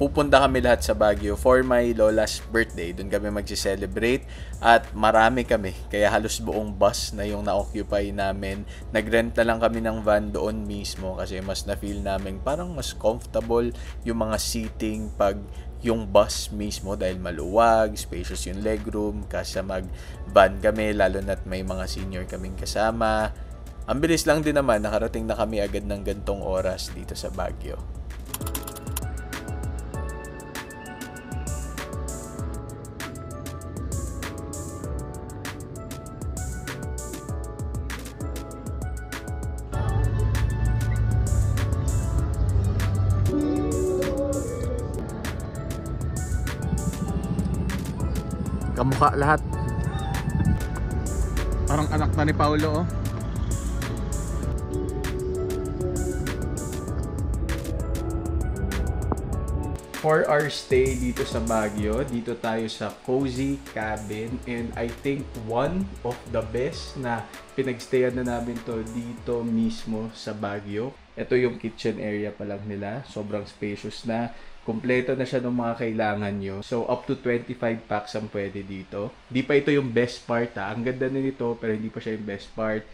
pupunta kami lahat sa Baguio for my lola's birthday. Doon kami magsi-celebrate at marami kami. Kaya halos buong bus na yung na-occupy namin. Nag-rent na lang kami ng van doon mismo kasi mas na-feel namin parang mas comfortable yung mga seating pag yung bus mismo dahil maluwag, spacious yung legroom, kasi mag-van kami lalo na't may mga senior kaming kasama. Ang bilis lang din naman, nakarating na kami agad ng gantong oras dito sa Baguio. Kamukha lahat. Parang anak na ni Paulo, oh. For our stay dito sa Baguio, dito tayo sa Cozy Cabin, and I think one of the best na pinagstayan na namin to dito mismo sa Baguio. Ito yung kitchen area pa lang nila, sobrang spacious na. Kompleto na siya ng mga kailangan nyo. So, up to 25 packs ang pwede dito. Di pa ito yung best part, ha. Ang ganda na nito, pero hindi pa siya yung best part.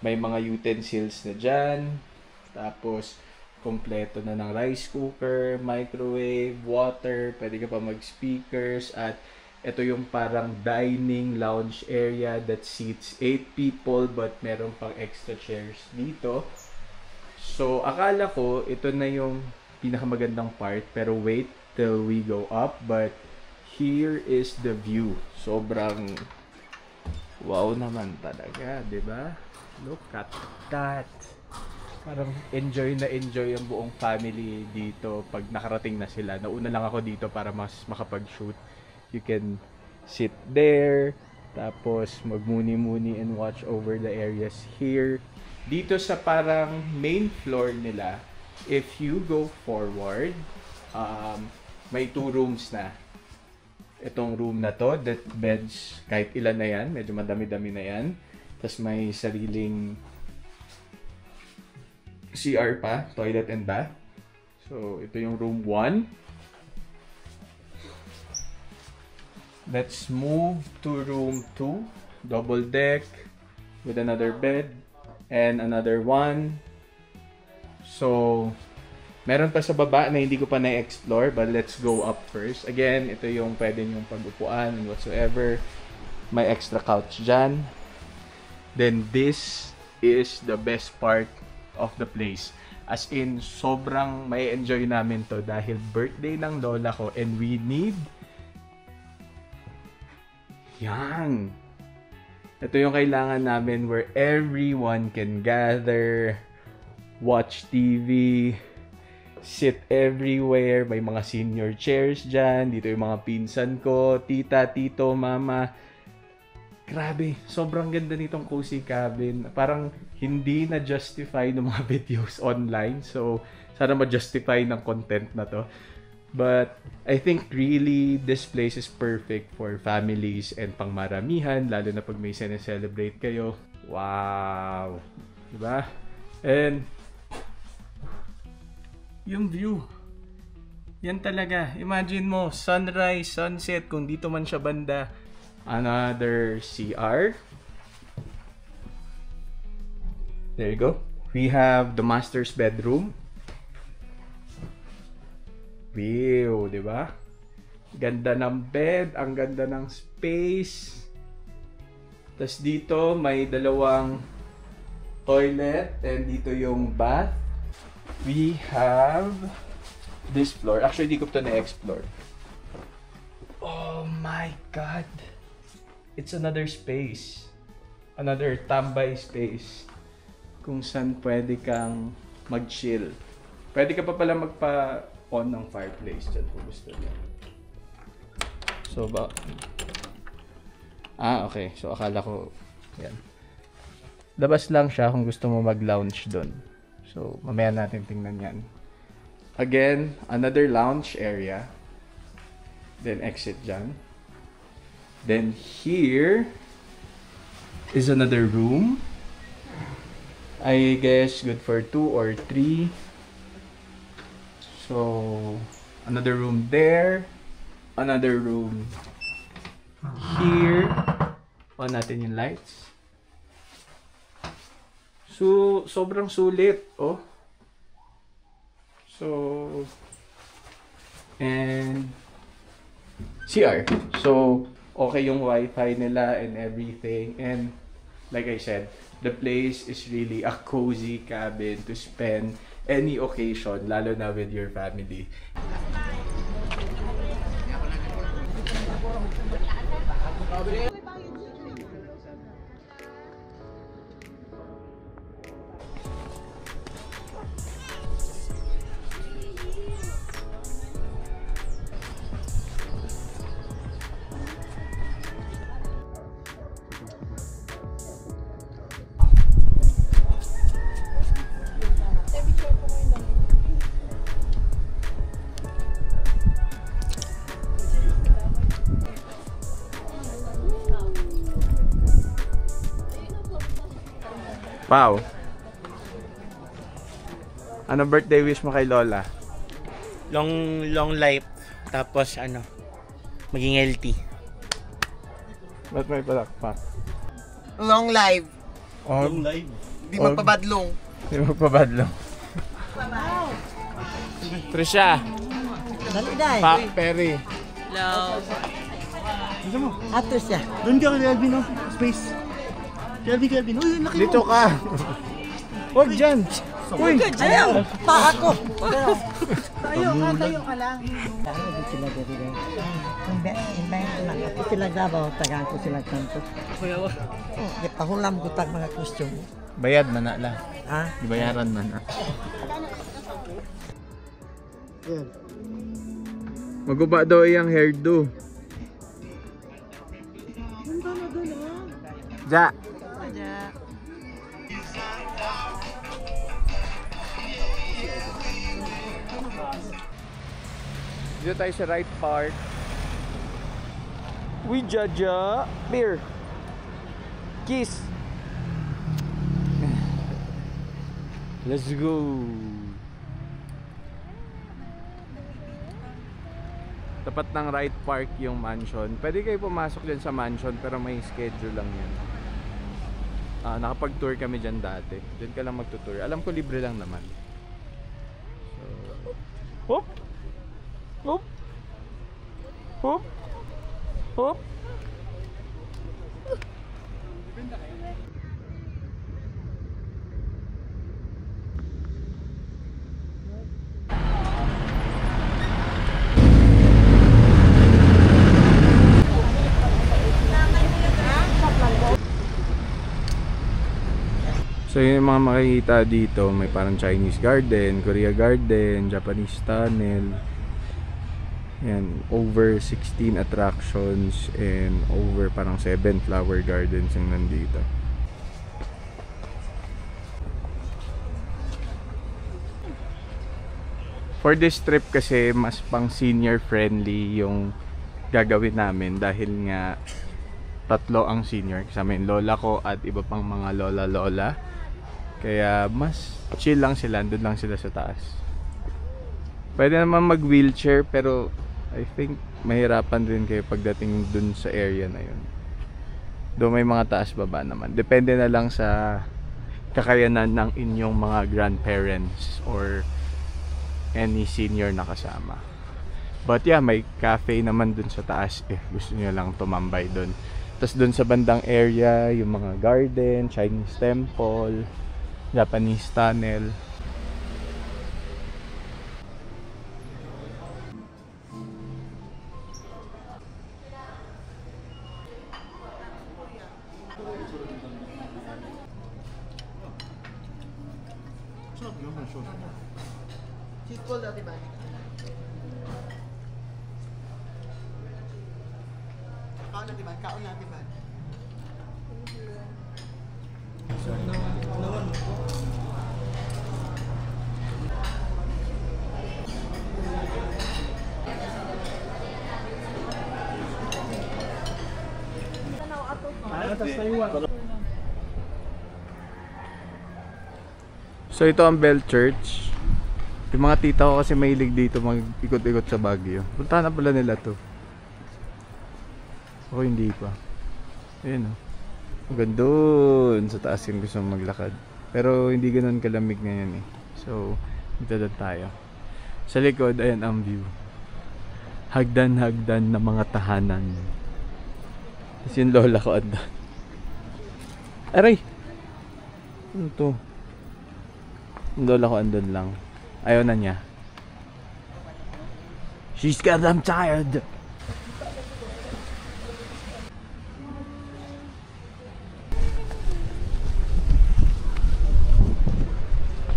May mga utensils na dyan. Tapos, kompleto na ng rice cooker, microwave, water. Pwede ka pa mag-speakers. At ito yung parang dining lounge area that seats 8 people, but meron pang extra chairs dito. So, akala ko, ito na yung pinakamagandang part, pero wait till we go up. But here is the view. Sobrang wow naman talaga, 'di ba? Look at that. Parang enjoy na enjoy ang buong family dito pag nakarating na sila. Nauna lang ako dito para mas makapag-shoot. You can sit there, tapos magmuni-muni and watch over the areas here. Dito sa parang main floor nila, if you go forward, may 2 rooms na. Itong room na to, that beds, kahit ilan na yan, medyo madami-dami na yan. Tapos may sariling CR pa, toilet and bath. So, ito yung room 1. Let's move to room 2, double deck, with another bed, and another one. So, meron pa sa baba na hindi ko pa na-explore, but let's go up first. Again, ito yung pwede yung pag-upuan and whatsoever. May extra couch dyan. Then, this is the best part of the place. As in, sobrang may enjoy namin to dahil birthday ng lola ko and we need yan. Ito yung kailangan namin where everyone can gather, watch TV, sit everywhere. May mga senior chairs dyan. Dito yung mga pinsan ko, tita, tito, mama. Grabe, sobrang ganda nitong Cozy Cabin. Parang hindi na-justify ng mga videos online. So, sana ma-justify ng content na to. But, I think really this place is perfect for families and pangmaramihan. Lalo na pag may celebrate kayo. Wow! Diba? And, yung view. Yan talaga. Imagine mo, sunrise, sunset, kung dito man siya banda. Another CR. There you go. We have the master's bedroom. View, di ba? Ganda ng bed, ang ganda ng space. Tapos dito may dalawang toilet and dito yung bath. We have this floor. Actually, di ko ito na-explore. Oh my God! It's another space. Another tambay space. Kung saan pwede kang mag-chill. Pwede ka pa pala magpa-on ng fireplace dyan kung gusto niyo. So, okay. So, akala ko, yan. Labas lang siya kung gusto mo mag-lounge doon. So, mamaya natin tingnan yan. Again, another lounge area. Then, exit dyan. Then, here is another room. I guess good for 2 or 3. So, Another room there. Another room here. On natin yung lights. So, sobrang sulit. Oh. So, and CR. So, okay yung Wi-Fi nila and everything. And like I said, the place is really a cozy cabin to spend any occasion, lalo na with your family. Wow. Ano birthday wish mo kay Lola? Long life. Tapos maging healthy. Ba't may palakpak? Long life. Long life. Di magpabadlong. Di magpabadlong. Trisha. Dali dai. Pa, Perry. Hello. Gusto mo? Ato siya. Doon ka kay Alvin, no? Space. Kelvin. Uy, laki mo. Dito ka. Huwag dyan. Uy. Ayaw. Pa ako. Tayo ka lang. Ano sila dito dai? Invite lang ako sila Davao, tagaan ko sila kanto. Oh, ipahulam ko tag mga question. Bayad man na lang. Ha? Ibayaran man na. Maguba daw iyang hairdo. Ja. Dito tayo sa right park. We Jaja. Beer. Kiss. Let's go. Tapat ng right park yung mansion. Pwede kayo pumasok dyan sa mansion pero may schedule lang yan. Nakapag-tour kami dyan dati. Dyan ka lang magtutour. Alam ko libre lang naman. So, hop! Hop! Hop! Hop! So yung mga makikita dito, may parang Chinese garden, Korea garden, Japanese tunnel. Yan, over 16 attractions and over parang 7 flower gardens yung nandito. For this trip kasi mas pang senior friendly yung gagawin namin dahil nga tatlo ang senior, kasama yung lola ko at iba pang mga lola-lola. Kaya mas chill lang sila, doon lang sila sa taas. Pwede naman mag-wheelchair pero I think mahirapan din kayo pagdating dun sa area na yun. Doon may mga taas baba naman. Depende na lang sa kakayanan ng inyong mga grandparents or any senior na kasama. But yeah, may cafe naman dun sa taas if gusto niyo lang tumambay dun. Tapos dun sa bandang area, yung mga garden, Chinese temple, Japanese tunnel. Cheese dati ba? Kaon natin ba? So ito ang Bell Church. Yung mga tita ko kasi mahilig dito mag-ikot-ikot sa Baguio. Puntahan na pala nila to. Ako hindi pa. Ayan o. Hanggang doon sa taas yung gusto maglakad. Pero hindi ganoon kalamig ngayon eh. So, dito na tayo. Sa likod, ayan ang view. Hagdan-hagdan na mga tahanan. Tapos yung lola ko andun. Aray! Ano to? Yung lola ko andun lang. Ayaw na niya. She's goddamn tired!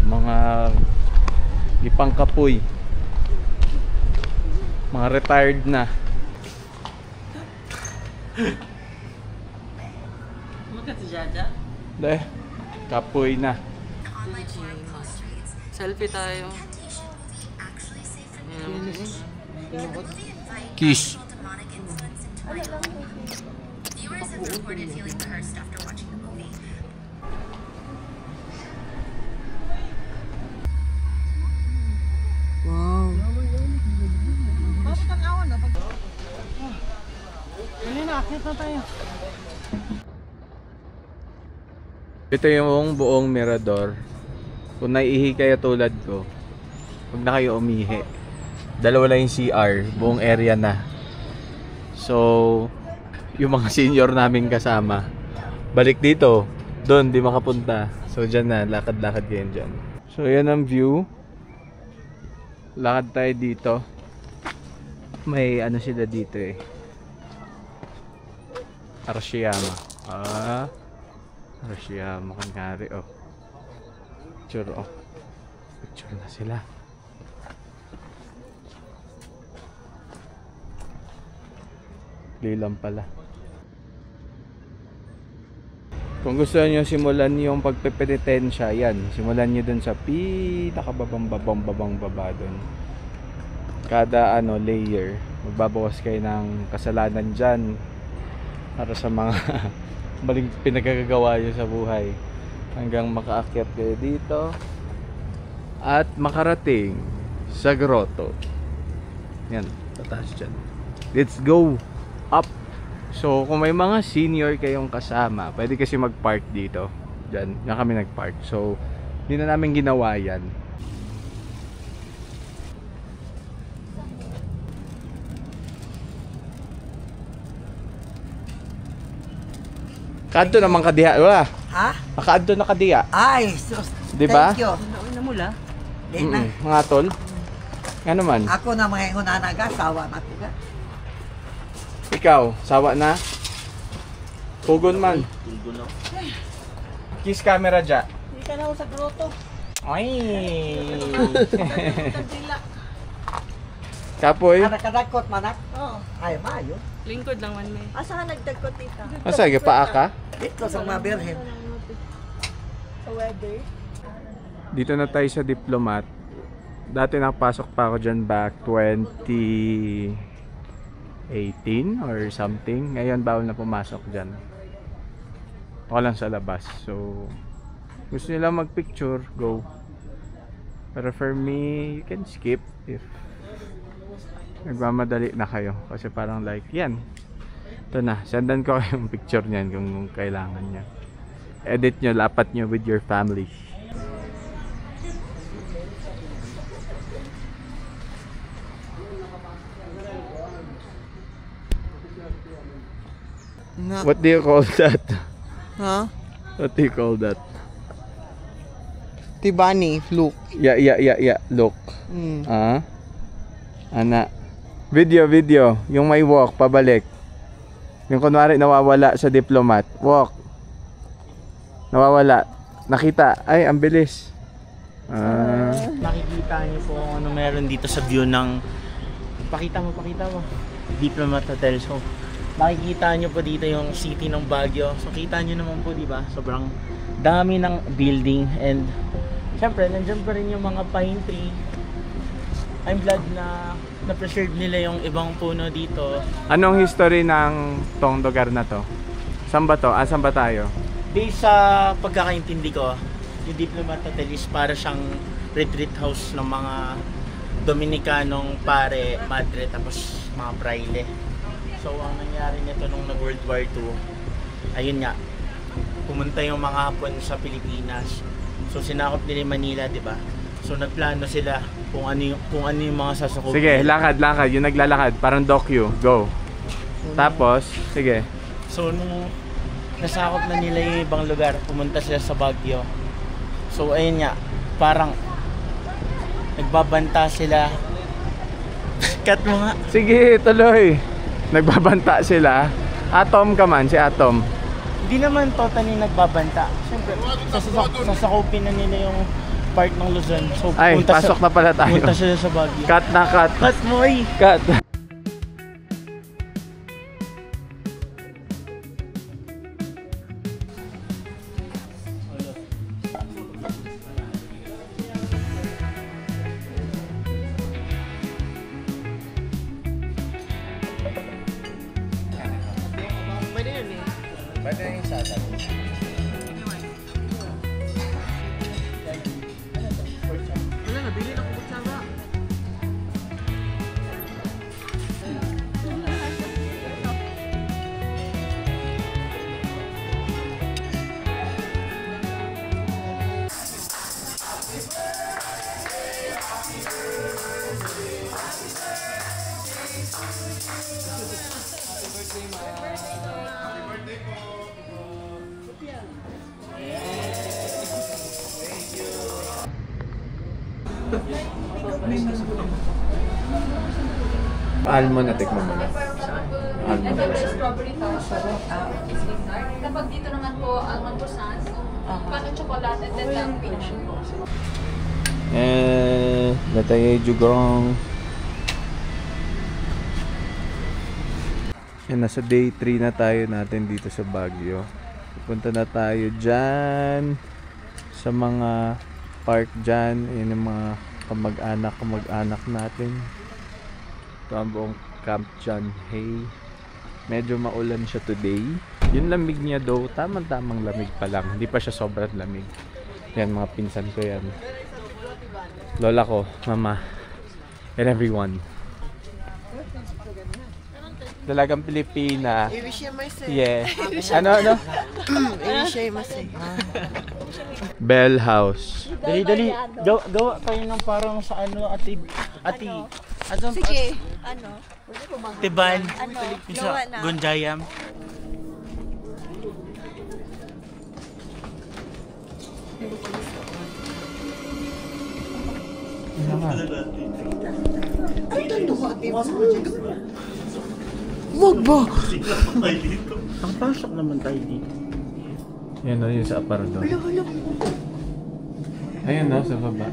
Mga ipangkapoy, mga retired na. Makat si Jaja. Dahil kapoy na. Selfie tayo. Kiss. Wow. Bakit ang awan na? Hindi na, akit na tayo. Ito yung buong mirador. Kung naiihi kayo tulad ko, huwag na kayo umihi. Dalawa lang yung CR, buong area na. So, yung mga senior namin kasama, balik dito, doon di makapunta. So, dyan na, lakad-lakad kayo dyan. So, yan ang view. Lakad tayo dito. May ano sila dito eh. Arashiyama. Arashiyama kunyari oh. Picture oh. Picture na sila. Lilang pala. Kung gusto niyo simulan yung pagpepenitensya, yan. Simulan niyo dun sa pinakababang baba dun. Kada ano layer, magbabawas kayo ng kasalanan dyan para sa mga maling pinagkagagawa nyo sa buhay hanggang makaakyat kayo dito at makarating sa grotto. Yan, tataas dyan. Let's go up. So kung may mga senior kayong kasama, pwede kasi mag-park dito. Dyan kami nag-park. So hindi na namin ginawa yan. Kadto naman kadiha, wala. Ha? Makaadto na kadiha. Ay, sus. Di ba? Thank you. Nauwi na mula. Di na. Mga tol. Nga naman. Ako na mga ingunanaga, sawa na ko ka. Ikaw, sawa na? Pugon man. Kiss camera dya. Hindi ka na ako sa grotto. Ay. Kapoy. Kadakot manak. Oo. Ay, mayo. Lingkod lang man may. Asa ka nagdagkot dito? Asa, gipaa ka? Dito sa mga birhen. Sa weather? Dito na tayo sa Diplomat. Dati nakapasok pa ako dyan back 2018 or something. Ngayon bawal na pumasok dyan. Ako lang sa labas. So, gusto nila magpicture, go. Pero for me, you can skip if nagmamadali na kayo. Kasi parang like, yan. Ito na, sendan ko yung picture niyan kung kailangan niya. Edit nyo, lapat nyo with your family. What do you call that? Ha? What do you call that? Tibani, fluke. Yeah. Look. Ana. Video. Yung may walk, pabalik. Yung kunwari nawawala sa Diplomat. Walk. Nawawala. Nakita. Ay, ang bilis. Makikita niyo po kung ano meron dito sa view ng pakita mo Diplomat Hotel. So makikita niyo po dito yung city ng Baguio. So kita niyo naman po, di ba? Sobrang dami ng building and syempre nandiyan pa rin yung mga pine tree. I'm glad na na-preserve nila yung ibang puno dito. Anong history ng tong lugar na to? Saan ba to? Saan ba tayo? Based sa pagkakaintindi ko, yung Diplomat Hotel is para siyang retreat house ng mga Dominicanong pare, madre, tapos mga praile. So ang nangyari nito nung nag-World War II, ayun nga, pumunta yung mga Hapon sa Pilipinas. So sinakop nila yung Manila, di ba? So nagplano sila kung ano yung mga sasakop. Sige, lakad. Yung naglalakad. Parang docu. Go. Tapos, sige. So nung nasakop na nila yung ibang lugar, pumunta sila sa Baguio. So ayun nga, parang nagbabanta sila. Cut mo nga. Sige, tuloy. Nagbabanta sila. Atom ka man, si Atom. Hindi naman totally nagbabanta. Siyempre, sasakupin na nila yung part ng Luzon. So, Ay, pasok na pala tayo. Punta sila sa Baguio. Cut na cut. Cut mo eh. Cut. Pwede na yung salad. Wala, nabili na kung kutsara. Almond na tikman mo na. Almond. Ito is strawberry touch. Kapag dito naman po, almond croissants, paano chocolate, and then lang peach. Latay jugong. Yan, nasa day 3 na tayo natin dito sa Baguio. Punta na tayo dyan sa mga park dyan. Yan yung mga kamag-anak natin. Ito ang buong Camp John Hay. Medyo maulan siya today. Yung lamig niya daw, tamang lamig pa lang. Hindi pa siya sobrang lamig. Yan, mga pinsan ko yan. Lola ko, mama, and everyone. Dalagang Pilipina. Yeah. Ano? Bell House. Dali. Gawa kayo ng parang sa ano, ati. Sige, ano? Tiban. Ano? Yung Gawa sa na. Gonjayam. Wag ba? Nakapasok naman tayo dito. Yan o, yung sa aparador. Ayun o, sa baba.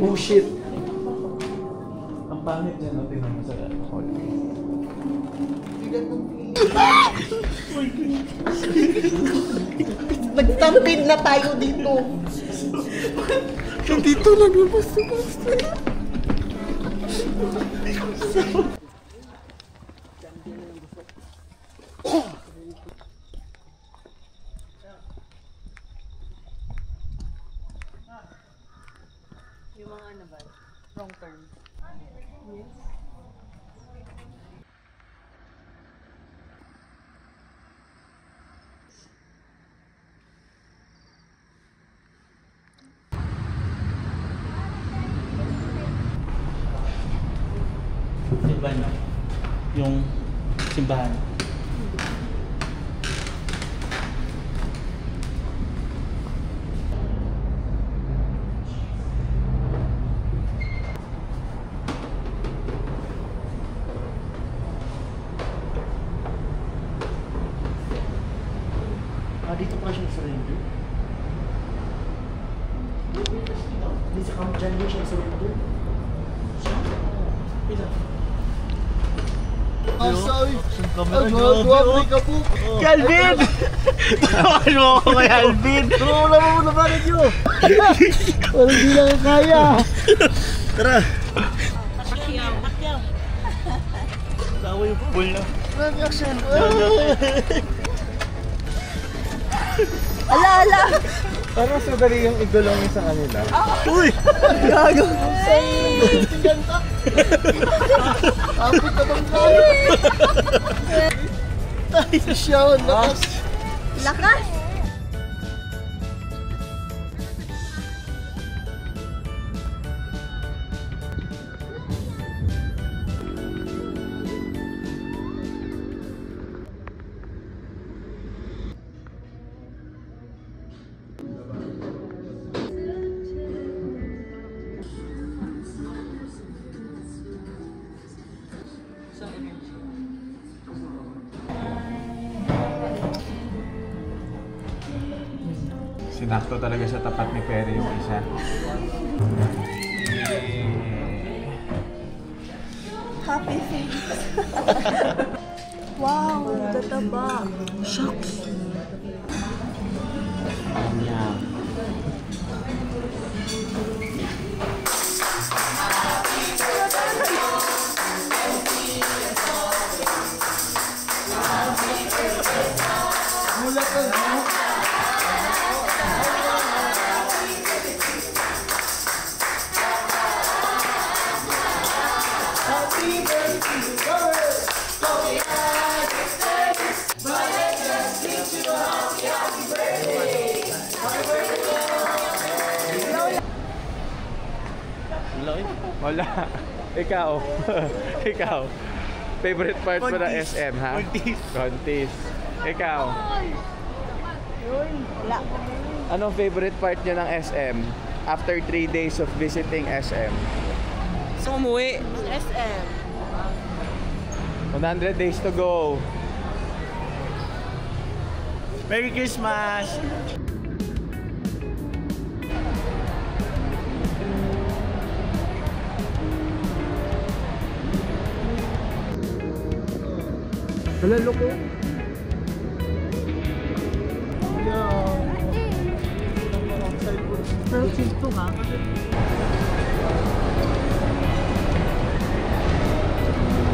Oh shit! Ang pangit niya no, tingnan mo sa hallway. Nagtampin na tayo dito. Dito lang yung basta-basta. Yung mga ano ba? Wrong turn. Tiban. Yung simbahan. Dito pa siya sa surrender. Dito sa Camp John siya surrender. Pila. Asay! Grabe ka po! Calvin! Tawakan mo ako kay Alvin! Pero wala mo na bakit nyo! Parang di lang kaya! Tara! Tawa yung pool na. Reaction! Ala! Parang sadali yung igulong niya sa kanila. Uy! Gago! Kapit na bang tayo? Tayo siya, lakas. Lakas! Sinakto talaga sa tapat ni Perry yung isa. Happy face. Wow, tataba. Shucks. Yeah. Wala. Ikaw. Ikaw. Favorite part mo na Contis. SM, ha? Contis. Contis. Ikaw. Wala. Anong favorite part niyo ng SM after 3 days of visiting SM? So, umuwi. SM. 100 days to go. Merry Christmas! Wala, loko.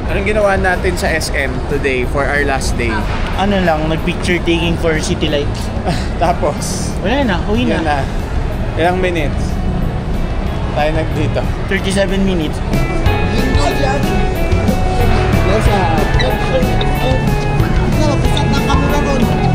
Anong ginawa natin sa SM today for our last day? Ano lang, nag-picture taking for City Lights. Tapos, Wala na, uwi yun na. na. Ilang minutes? Tayo nagdito. 37 minutes. Nasa. Ano, pisat ng camera ron.